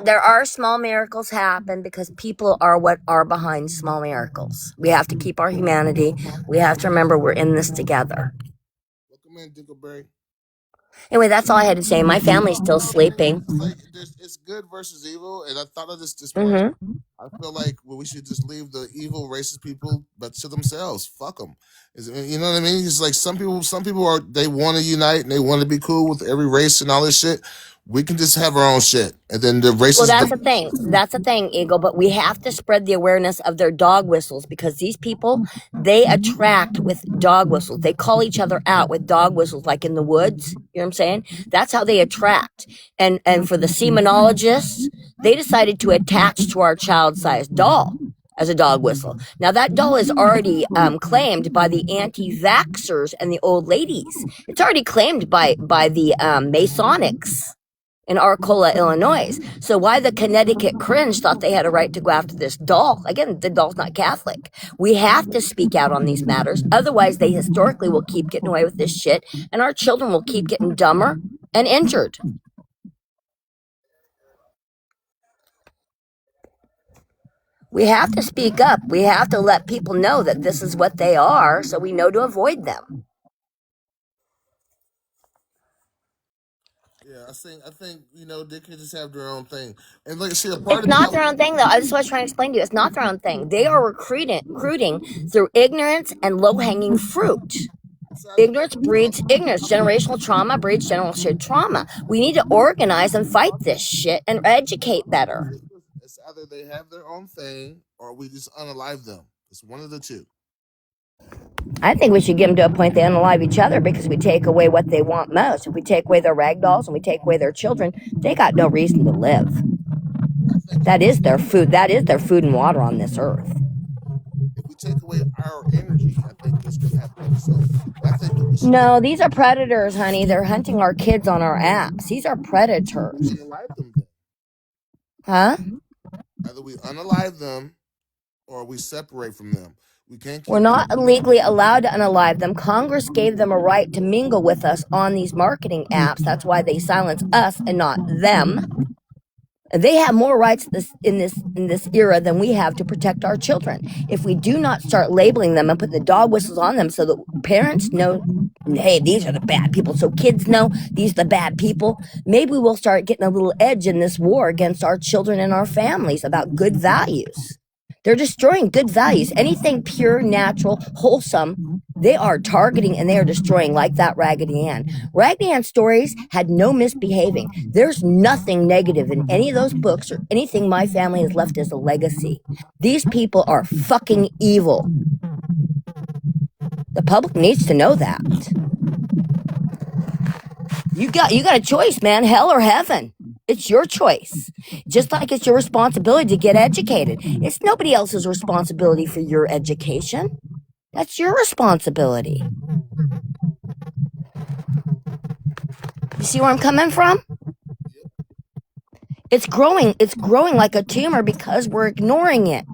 There are small miracles happen because people are what are behind small miracles. We have to keep our humanity. We have to remember we're in this together. Welcome in, Dinkleberry. Anyway, that's all I had to say. My family's still sleeping. It's like it's good versus evil, and I thought of this morning. Mm-hmm. I feel like we should just leave the evil racist people, but to themselves. Fuck them. You know what I mean? It's like some people are they want to unite and they want to be cool with every race and all this shit. We can just have our own shit, and then the Well, racists. that's the thing. That's the thing, Eagle. But we have to spread the awareness of their dog whistles because these people, they attract with dog whistles. They call each other out with dog whistles, like in the woods. You know what I'm saying? That's how they attract. And for the semenologists, they decided to attach to our child-sized doll as a dog whistle. Now that doll is already claimed by the anti-vaxxers and the old ladies. It's already claimed by the Masonics in Arcola, Illinois. So why the Connecticut cringe thought they had a right to go after this doll? Again, the doll's not Catholic. We have to speak out on these matters. Otherwise, they historically will keep getting away with this shit, and our children will keep getting dumber and injured. We have to speak up. We have to let people know that this is what they are so we know to avoid them. Yeah, I think they can just have their own thing, and like I see a It's part of not their own thing, though. That's what I was trying to explain to you. It's not their own thing. They are recruiting through ignorance and low-hanging fruit. Ignorance breeds ignorance. Generational trauma breeds generational trauma. We need to organize and fight this shit and educate better. It's either they have their own thing or we just unalive them. It's one of the two. I think we should get them to a point they unalive each other because we take away what they want most. If we take away their rag dolls and we take away their children, they got no reason to live. That is their food. That is their food and water on this earth. If we take away our energy, I think this could happen. So I think that we should No, these are predators, honey. They're hunting our kids on our apps. These are predators. unalive them then. Huh? Either we unalive them or we separate from them. We can't. We're not legally allowed to unalive them. Congress gave them a right to mingle with us on these marketing apps. That's why they silence us and not them. They have more rights in this era than we have to protect our children. If we do not start labeling them and put the dog whistles on them so that parents know, hey, these are the bad people, so kids know these are the bad people, maybe we'll start getting a little edge in this war against our children and our families about good values. They're destroying good values. Anything pure, natural, wholesome, they are targeting and they are destroying, like that Raggedy Ann. Raggedy Ann stories had no misbehaving. There's nothing negative in any of those books or anything my family has left as a legacy. These people are fucking evil. The public needs to know that. You got a choice, man. Hell or heaven. It's your choice. Just like it's your responsibility to get educated. It's nobody else's responsibility for your education. That's your responsibility. You see where I'm coming from? It's growing like a tumor because we're ignoring it.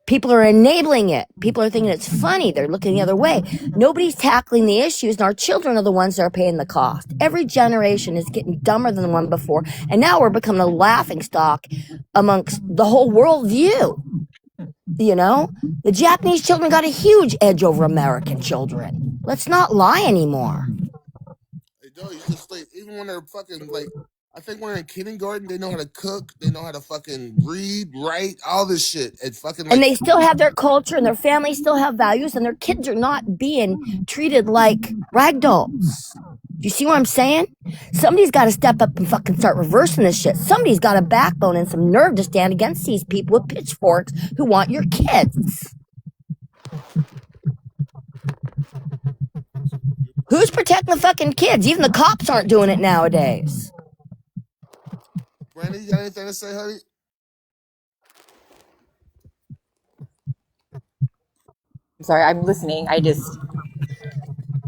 People are enabling it. People are thinking it's funny. They're looking the other way. Nobody's tackling the issues, and our children are the ones that are paying the cost. Every generation is getting dumber than the one before, and now we're becoming a laughingstock amongst the whole world view. You know? The Japanese children got a huge edge over American children. Let's not lie anymore. They do. You just like even when they're fucking like. I think when they're in kindergarten, they know how to cook. They know how to fucking read, write, all this shit. And fucking like, and they still have their culture and their families still have values and their kids are not being treated like ragdolls. Do you see what I'm saying? Somebody's got to step up and fucking start reversing this shit. Somebody's got a backbone and some nerve to stand against these people with pitchforks who want your kids. Who's protecting the fucking kids? Even the cops aren't doing it nowadays. Brandy, you got anything to say, honey? I'm sorry, I'm listening.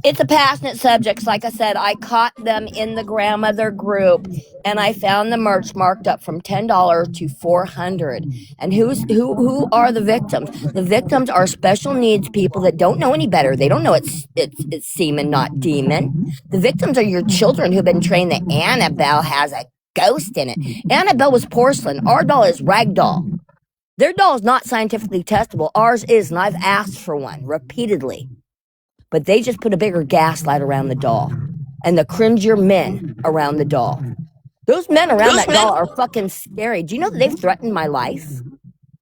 It's a passionate subject. Like I said, I caught them in the grandmother group, and I found the merch marked up from $10 to $400. And who are the victims? The victims are special needs people that don't know any better. They don't know it's semen, not demon. The victims are your children who've been trained that Annabelle has a ghost in it. Annabelle was porcelain. Our doll is ragdoll. Their doll is not scientifically testable. Ours is, and I've asked for one repeatedly. But they just put a bigger gaslight around the doll. And the cringier men around the doll. Those men around that doll are fucking scary. Do you know that they've threatened my life?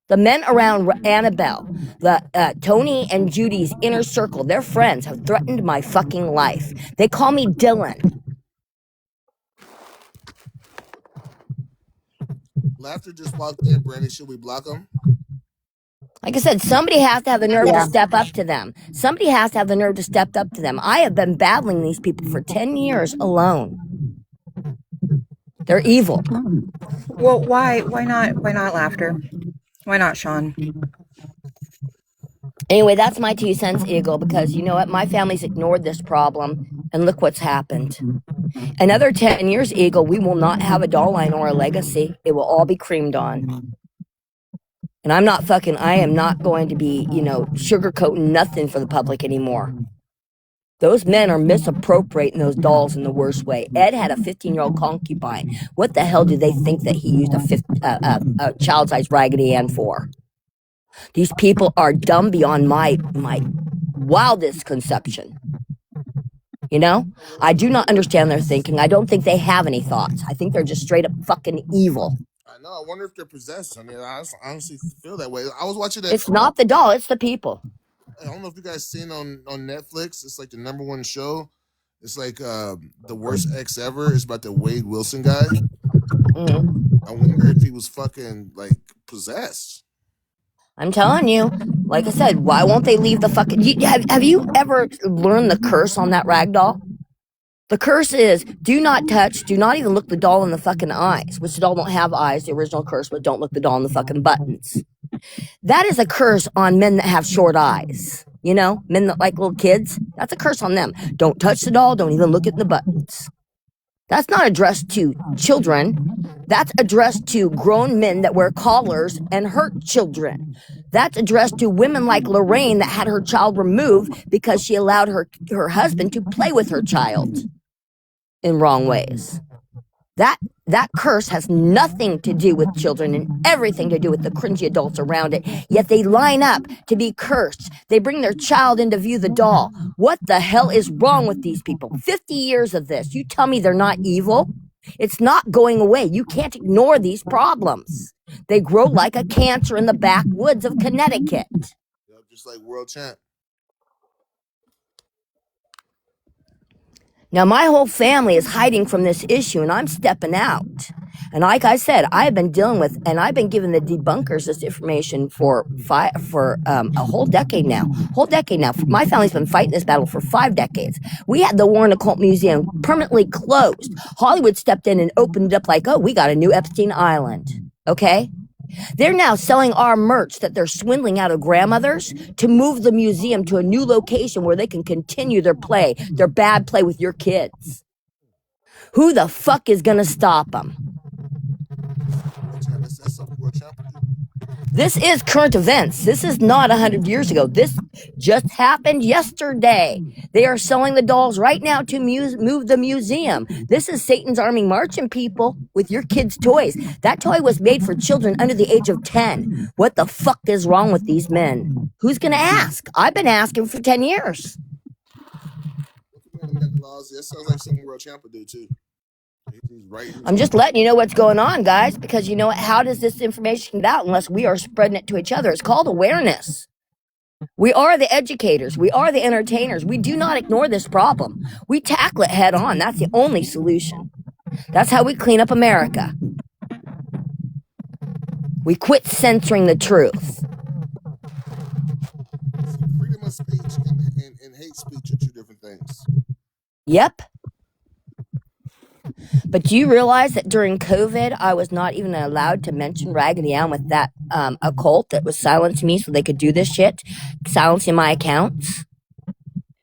The men around Annabelle, the Tony and Judy's inner circle, their friends have threatened my fucking life. They call me Dylan. Laughter just walked in, Brandy. Should we block him? Like I said, somebody has to have the nerve to step up to them. Somebody has to have the nerve to step up to them. I have been battling these people for 10 years alone. They're evil. Well, why not laughter? Why not, Sean? Anyway, that's my 2 cents, Eagle, because you know what? My family's ignored this problem, and look what's happened. Another 10 years, Eagle, we will not have a doll line or a legacy. It will all be creamed on. And I am not going to be, sugarcoating nothing for the public anymore. Those men are misappropriating those dolls in the worst way. Ed had a 15-year-old concubine. What the hell do they think that he used a child-sized Raggedy Ann for? These people are dumb beyond my wildest conception. I do not understand their thinking. I don't think they have any thoughts. I think they're just straight up fucking evil. I know. I wonder if they're possessed. I mean, I honestly feel that way. I was watching that. It's not the doll. It's the people. I don't know if you guys seen on Netflix. It's like the #1 show. It's like the worst ex ever. It's about the Wade Wilson guy. Mm-hmm. I wonder if he was fucking like possessed. I'm telling you, like I said, why won't they leave the fucking... Have you ever learned the curse on that rag doll? The curse is, do not touch, do not even look the doll in the fucking eyes, which the doll don't have eyes, the original curse, but don't look the doll in the fucking buttons. That is a curse on men that have short eyes. Men that like little kids. That's a curse on them. Don't touch the doll, don't even look at the buttons. That's not addressed to children. That's addressed to grown men that wear collars and hurt children. That's addressed to women like Lorraine that had her child removed because she allowed her husband to play with her child in wrong ways. That curse has nothing to do with children and everything to do with the cringy adults around it. Yet they line up to be cursed. They bring their child in to view the doll. What the hell is wrong with these people? 50 years of this. You tell me they're not evil? It's not going away. You can't ignore these problems. They grow like a cancer in the backwoods of Connecticut. Yep, just like World Champ. Now, my whole family is hiding from this issue, and I'm stepping out. And like I said, I have been dealing with, and I've been giving the debunkers this information for a whole decade now. My family's been fighting this battle for 5 decades. We had the Warren Occult Museum permanently closed. Hollywood stepped in and opened it up like, oh, we got a new Epstein Island. Okay? They're now selling our merch that they're swindling out of grandmothers to move the museum to a new location where they can continue their bad play with your kids. Who the fuck is gonna stop them? That's something World Champ would do. This is current events. This is not 100 years ago. This just happened yesterday. They are selling the dolls right now to move the museum. This is Satan's Army marching people with your kids' toys. That toy was made for children under the age of 10. What the fuck is wrong with these men? Who's going to ask? I've been asking for 10 years. That sounds like something World Champ would do too. I'm just letting you know what's going on, guys, because you know what? How does this information get out unless we are spreading it to each other? It's called awareness. We are the educators. We are the entertainers. We do not ignore this problem. We tackle it head on. That's the only solution. That's how we clean up America. We quit censoring the truth. Freedom of speech and hate speech are 2 different things. Yep. But do you realize that during COVID, I was not even allowed to mention Raggedy Ann with that occult that was silencing me so they could do this shit, silencing my accounts?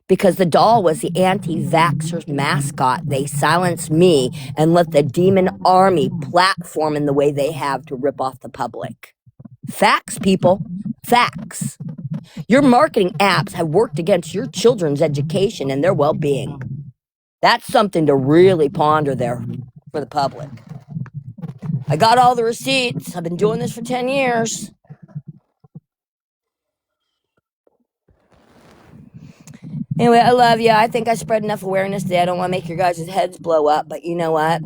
Because the doll was the anti-vaxxers mascot. They silenced me and let the demon army platform in the way they have to rip off the public. Facts, people. Facts. Your marketing apps have worked against your children's education and their well-being. That's something to really ponder there for the public. I got all the receipts. I've been doing this for 10 years. Anyway, I love you. I think I spread enough awareness today. I don't want to make your guys' heads blow up, but you know what?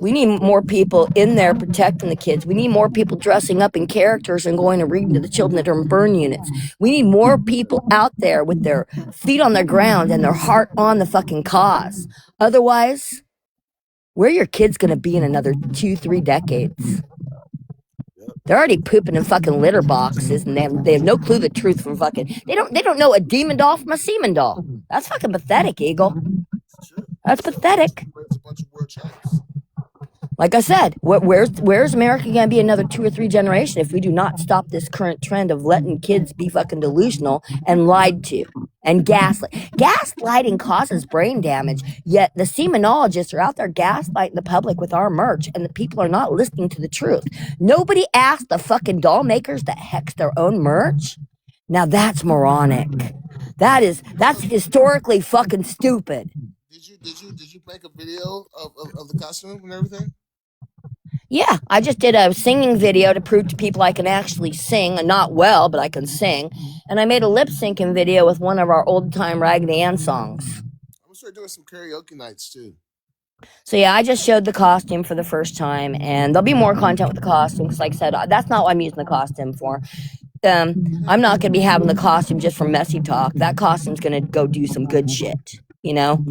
We need more people in there protecting the kids. We need more people dressing up in characters and going and reading to the children that are in burn units. We need more people out there with their feet on the ground and their heart on the fucking cause. Otherwise, where are your kids going to be in another 2-3 decades? They're already pooping in fucking litter boxes, and they have no clue the truth from fucking. They don't know a demon doll from a semen doll. That's fucking pathetic, Eagle. That's pathetic. Like I said, where's America going to be another 2 or 3 generations if we do not stop this current trend of letting kids be fucking delusional and lied to and gaslight? Gaslighting causes brain damage, yet the semenologists are out there gaslighting the public with our merch, and the people are not listening to the truth. Nobody asked the fucking doll makers to hex their own merch. Now that's moronic. That's historically fucking stupid. Did you make a video of the costume and everything? Yeah, I just did a singing video to prove to people I can actually sing, not well, but I can sing. And I made a lip syncing video with one of our old time Raggedy Ann songs. I'm gonna start doing some karaoke nights too. So yeah, I just showed the costume for the first time, and there'll be more content with the costume. Because like I said, that's not what I'm using the costume for. I'm not gonna be having the costume just for messy talk. That costume's gonna go do some good shit, you know?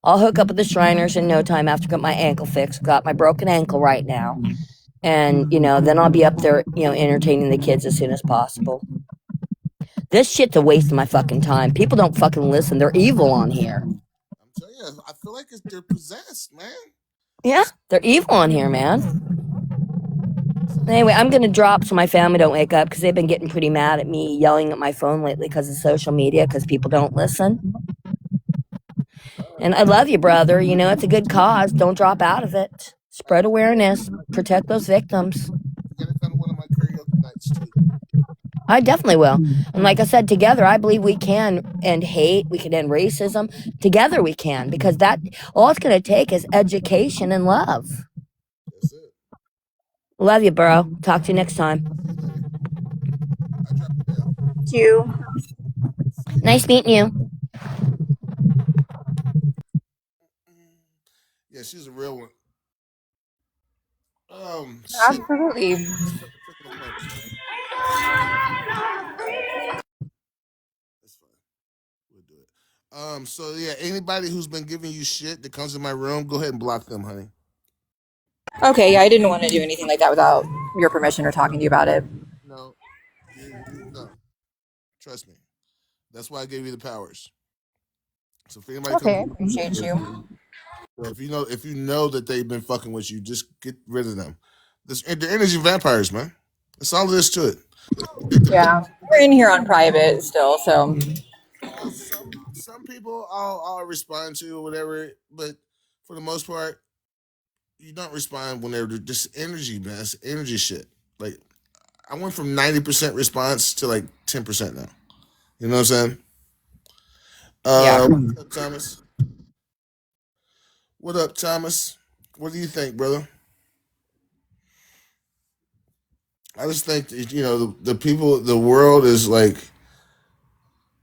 I'll hook up with the Shriners in no time after I got my ankle fixed. Got my broken ankle right now. And, then I'll be up there, entertaining the kids as soon as possible. This shit's a waste of my fucking time. People don't fucking listen. They're evil on here. I'm telling you, I feel like they're possessed, man. Yeah, they're evil on here, man. Anyway, I'm going to drop so my family don't wake up because they've been getting pretty mad at me yelling at my phone lately because of social media because people don't listen. And I love you, brother. It's a good cause. Don't drop out of it. Spread awareness. Protect those victims. You gotta come to one of my karaoke nights too. I definitely will. And like I said, together, I believe we can end hate. We can end racism. Together we can, because all it's going to take is education and love. That's it. Love you, bro. Talk to you next time. Thank you. Nice meeting you. Yeah, she's a real one. Absolutely. That's fine. We'll do it. So yeah, anybody who's been giving you shit that comes in my room, go ahead and block them, honey. Okay, yeah, I didn't want to do anything like that without your permission or talking to you about it. No, no. Trust me. That's why I gave you the powers. So if anybody Okay, I appreciate you. if you know that they've been fucking with you, just get rid of them. They're energy vampires, man. That's all there is to it. Yeah, we're in here on private still, so. Some people I'll respond to or whatever, but for the most part, you don't respond when they're just energy, man. It's energy shit. Like I went from 90% response to like 10% now. You know what I'm saying? Yeah. What's up, Thomas? What up, Thomas? What do you think, brother? I just think that, the people, the world is like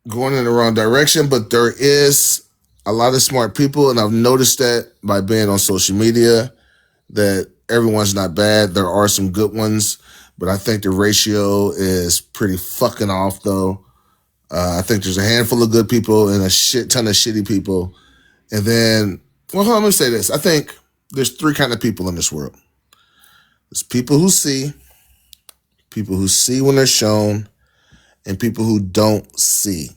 going in the wrong direction, but there is a lot of smart people, and I've noticed that by being on social media that everyone's not bad. There are some good ones, but I think the ratio is pretty fucking off, though. I think there's a handful of good people and a shit ton of shitty people. And then, well, let me say this. I think there's 3 kind of people in this world. There's people who see when they're shown, and people who don't see.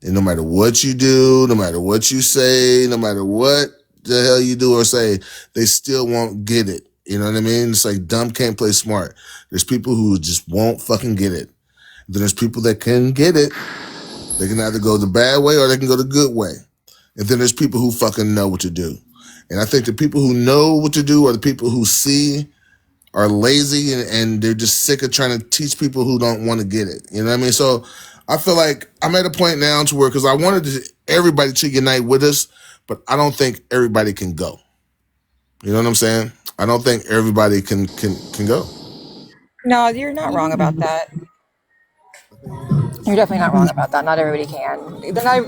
And no matter what you do, no matter what you say, no matter what the hell you do or say, they still won't get it. You know what I mean? It's like dumb can't play smart. There's people who just won't fucking get it. Then there's people that can get it. They can either go the bad way or they can go the good way. And then there's people who fucking know what to do. And I think the people who know what to do are the people who see are lazy and they're just sick of trying to teach people who don't want to get it. You know what I mean? So I feel like I'm at a point now to where, because I wanted everybody to unite with us, but I don't think everybody can go. You know what I'm saying? I don't think everybody can go. No, you're not wrong about that. I think you know You're definitely not wrong about that. Not everybody can.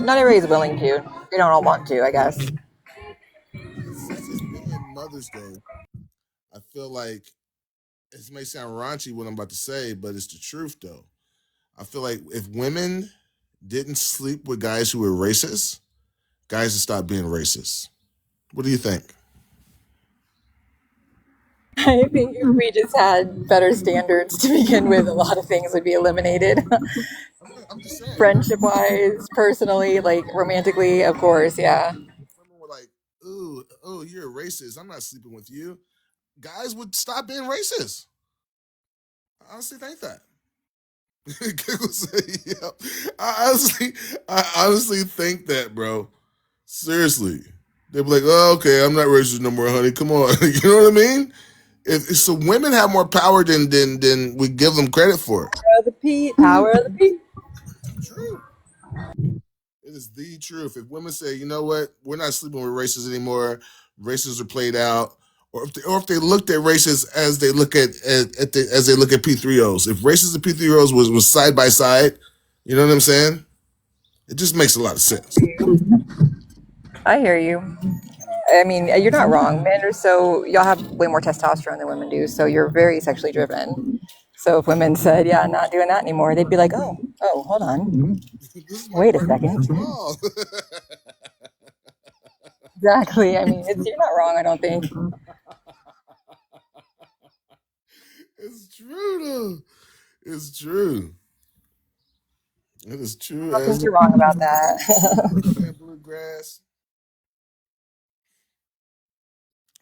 Not everybody's willing to. They don't all want to, I guess. since it's being Mother's Day, I feel like it may sound raunchy what I'm about to say, but it's the truth though. I feel like if women didn't sleep with guys who were racist, guys would stop being racist. What do you think? I think if we just had better standards to begin with, a lot of things would be eliminated. I'm just saying. Friendship wise, personally, like romantically, of course, yeah. Women were like, "Ooh, oh, you're a racist. I'm not sleeping with you." Guys would stop being racist. I honestly think that. Giggles say, yeah. I honestly think that, bro. Seriously, they'd be like, "Oh, okay, I'm not racist no more, honey. Come on." You know what I mean? If so, women have more power than we give them credit for. Power of the Pete, power of the Pete. True. It is the truth. If women say, you know what, we're not sleeping with racists anymore, racists are played out, or if they looked at racists as they look as they look at P3Os. If racists and P3Os was side by side, you know what I'm saying? It just makes a lot of sense. I hear you. I mean, you're not wrong. Men are so, y'all have way more testosterone than women do, so you're very sexually driven. So if women said, yeah, not doing that anymore, they'd be like, oh, hold on. This is my Wait a part second. what's wrong. Exactly. I mean, you're not wrong, I don't think. It's true though. It's true. It is I true don't think as you're wrong about that. bluegrass.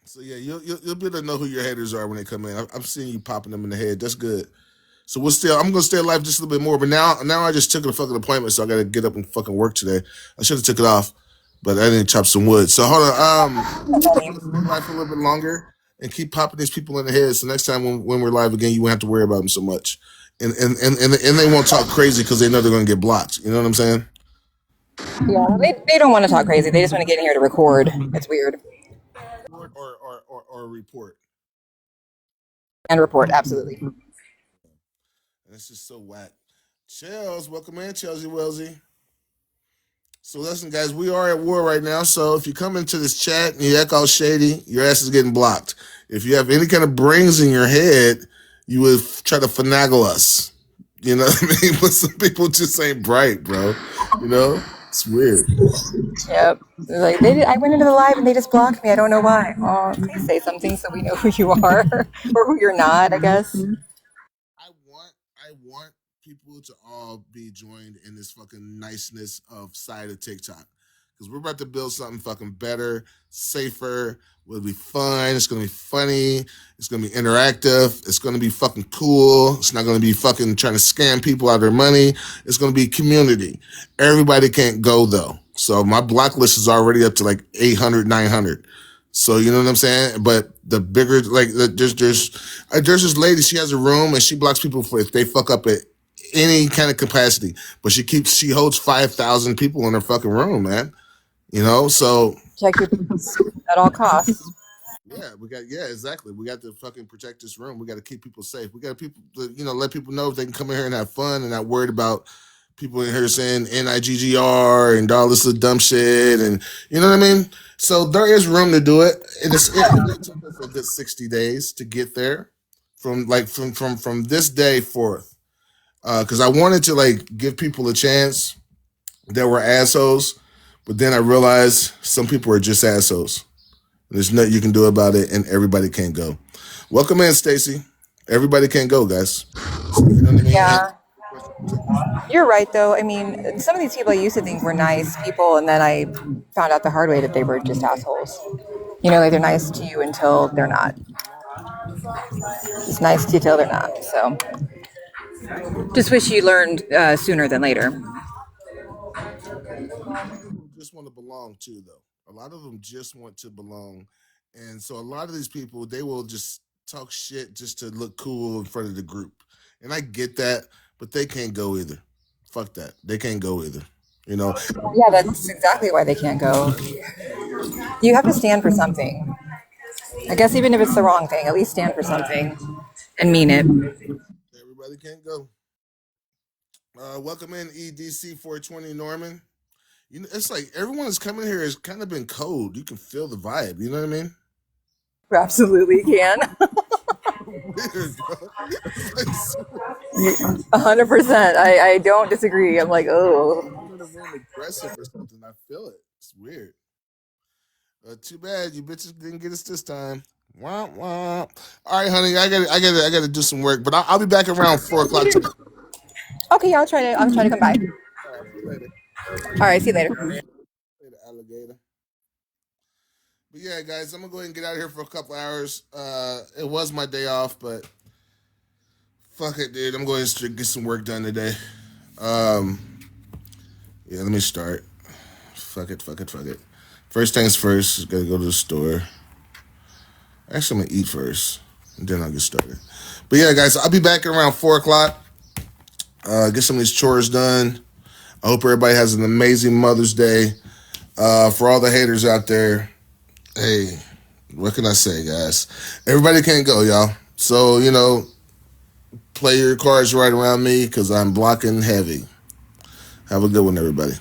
So yeah, you'll be able to know who your haters are when they come in. I'm seeing you popping them in the head. That's good. So I'm gonna stay alive just a little bit more. But now I just took a fucking appointment, so I gotta get up and fucking work today. I should have took it off, but I didn't chop some wood. So hold on. I'm gonna stay alive for a little bit longer and keep popping these people in the head. So next time when we're live again, you won't have to worry about them so much. And they won't talk crazy because they know they're gonna get blocked. You know what I'm saying? Yeah, they don't want to talk crazy. They just want to get in here to record. It's weird. Or report. And report, absolutely. And it's just so whack. Chels, welcome in, Chelsea Wellesley. So listen, guys, we are at war right now. So if you come into this chat and you act all shady, your ass is getting blocked. If you have any kind of brains in your head, you would try to finagle us. You know what I mean? But some people just ain't bright, bro. You know? It's weird. Yep. Like I went into the live and they just blocked me. I don't know why. Oh, please say something so we know who you are or who you're not, I guess. I want people to all be joined in this fucking niceness of side of TikTok. Because we're about to build something fucking better, safer. It'll be fun. It's gonna be funny. It's gonna be interactive. It's gonna be fucking cool. It's not gonna be fucking trying to scam people out of their money. It's gonna be community. Everybody can't go though. So my block list is already up to like 800, 900. So you know what I'm saying? But the bigger, like, there's this lady. She has a room and she blocks people for if they fuck up at any kind of capacity. But she holds 5,000 people in her fucking room, man. You know, so Check your peace at all costs. exactly. We got to fucking protect this room. We got to keep people safe. We got people, let people know if they can come in here and have fun and not worried about people in here saying NIGGR and all this dumb shit, and you know what I mean. So there is room to do it. It took us a good 60 days to get there, from this day forth, because I wanted to like give people a chance that were assholes, but then I realized some people are just assholes. There's nothing you can do about it, and everybody can't go. Welcome in, Stacy. Everybody can't go, guys. You know what I mean? Yeah. You're right, though. I mean, some of these people I used to think were nice people, and then I found out the hard way that they were just assholes. You know, like they're nice to you until they're not. It's nice to you till they're not. So just wish you learned sooner than later. A lot of people just want to belong too, though. A lot of them just want to belong, and so a lot of these people they will just talk shit just to look cool in front of the group. And I get that, but they can't go either. Fuck that. They can't go either. You know, Yeah, that's exactly why they can't go. You have to stand for something. I guess even if it's the wrong thing, at least stand for something and mean it. Everybody can't go. Welcome in EDC 420 Norman. You know, it's like everyone that's coming here has kind of been cold. You can feel the vibe. You know what I mean? You absolutely can. Weird, bro. It's like super 100%. I don't disagree. I'm like, oh. I'm in the room aggressive or something. I feel it. It's weird. Too bad you bitches didn't get us this time. Wah, wah. All right, honey. I gotta do some work, but I'll be back around 4 o'clock tonight. Okay, I'll try to come by. All right, see you later. All right, see you later. Later, alligator. But yeah, guys, I'm gonna go ahead and get out of here for a couple hours. It was my day off, but fuck it, dude. I'm going to get some work done today. Yeah, let me start. Fuck it. First things first, gotta go to the store. Actually, I'm gonna eat first, and then I'll get started. But yeah, guys, I'll be back around 4 o'clock. Get some of these chores done. I hope everybody has an amazing Mother's Day. For all the haters out there, hey, what can I say, guys? Everybody can't go, y'all. So, play your cards right around me because I'm blocking heavy. Have a good one, everybody.